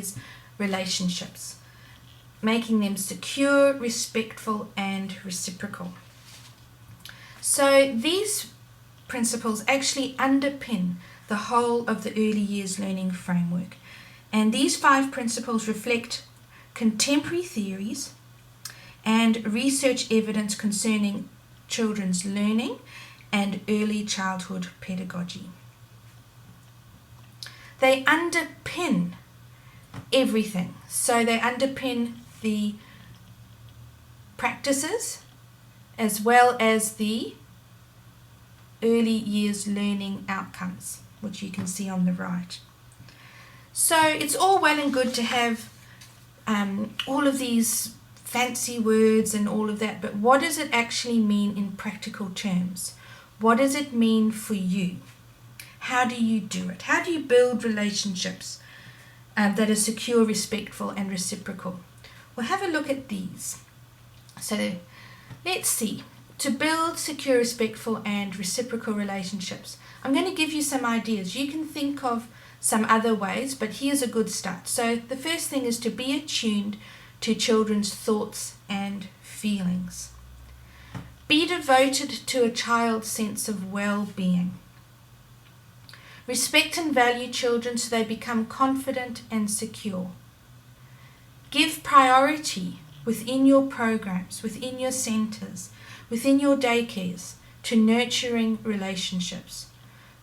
is relationships, making them secure, respectful, and reciprocal. So these principles actually underpin the whole of the early years learning framework. And these 5 principles reflect contemporary theories and research evidence concerning children's learning and early childhood pedagogy. They underpin everything. So they underpin the practices as well as the early years learning outcomes, which you can see on the right. So it's all well and good to have all of these fancy words and all of that, but what does it actually mean in practical terms? What does it mean for you? How do you do it? How do you build relationships that are secure, respectful, and reciprocal? Well, have a look at these. So let's see. To build secure, respectful, and reciprocal relationships, I'm going to give you some ideas. You can think of some other ways, but here's a good start. So the first thing is to be attuned to children's thoughts and feelings. Be devoted to a child's sense of well-being. Respect and value children so they become confident and secure. Give priority within your programs, within your centres, within your daycares to nurturing relationships.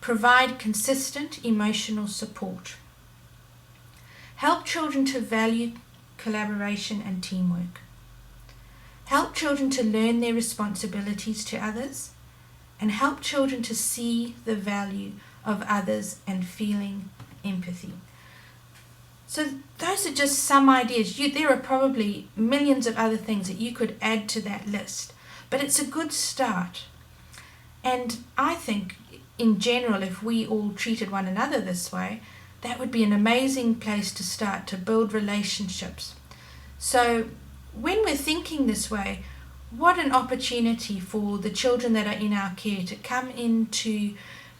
Provide consistent emotional support. Help children to value collaboration and teamwork. Help children to learn their responsibilities to others, and help children to see the value of others and feeling empathy. So those are just some ideas. There are probably millions of other things that you could add to that list, but it's a good start. And I think in general, if we all treated one another this way, that would be an amazing place to start to build relationships. So when we're thinking this way, what an opportunity for the children that are in our care to come into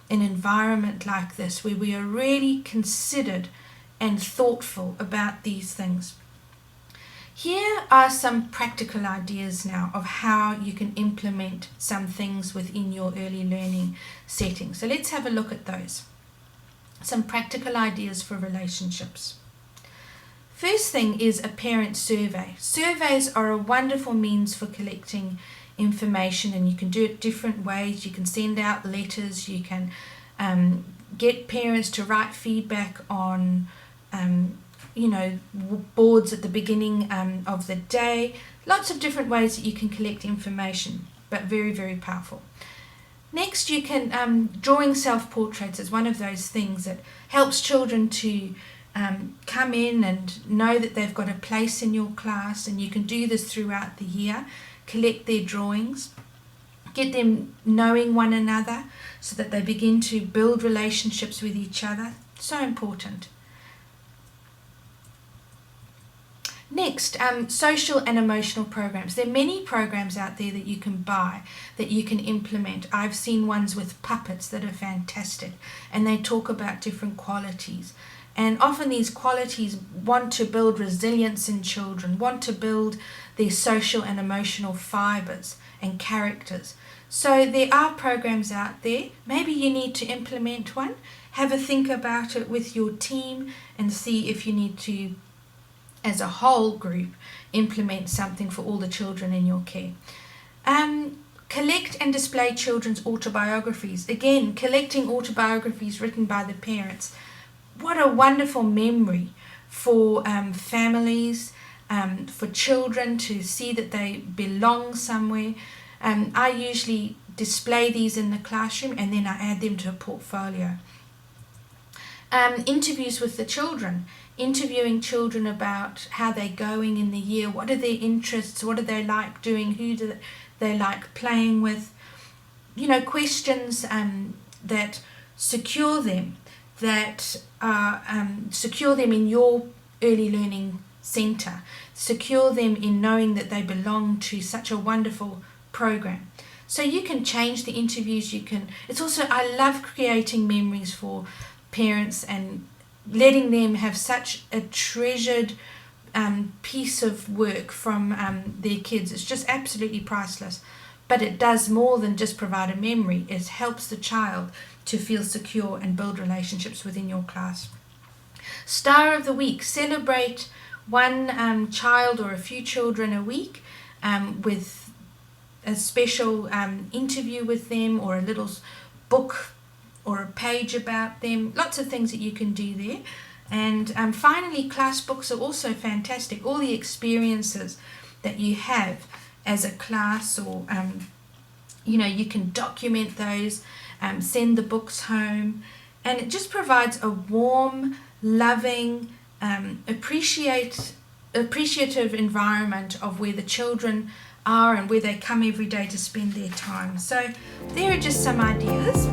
an environment like this where we are really considered and thoughtful about these things. Here are some practical ideas now of how you can implement some things within your early learning setting. So let's have a look at those. Some practical ideas for relationships. First thing is a parent survey. Surveys are a wonderful means for collecting information, and you can do it different ways. You can send out letters, you can get parents to write feedback on boards at the beginning of the day. Lots of different ways that you can collect information, but very, very powerful. Next, you can drawing self-portraits is one of those things that helps children to come in and know that they've got a place in your class, and you can do this throughout the year. Collect their drawings, get them knowing one another so that they begin to build relationships with each other. So important. Next, social and emotional programs. There are many programs out there that you can buy, that you can implement. I've seen ones with puppets that are fantastic, and they talk about different qualities. And often these qualities want to build resilience in children, want to build their social and emotional fibres and characters. So there are programs out there. Maybe you need to implement one. Have a think about it with your team and see if you need to, as a whole group, implement something for all the children in your care. Collect and display children's autobiographies. Again, collecting autobiographies written by the parents. What a wonderful memory for families, for children to see that they belong somewhere. I usually display these in the classroom, and then I add them to a portfolio. Interviews with the children. Interviewing children about how they're going in the year, what are their interests, what do they like doing, who do they like playing with. Questions that secure them, that secure them in your early learning centre, secure them in knowing that they belong to such a wonderful program. So you can change the interviews. It's also, I love creating memories for parents and letting them have such a treasured piece of work from their kids. It's just absolutely priceless. But it does more than just provide a memory. It helps the child to feel secure and build relationships within your class. Star of the week. Celebrate one child or a few children a week with a special interview with them, or a little book or a page about them. Lots of things that you can do there. And finally, class books are also fantastic. All the experiences that you have as a class, or you can document those, send the books home, and it just provides a warm, loving, appreciative environment of where the children are and where they come every day to spend their time. So there are just some ideas.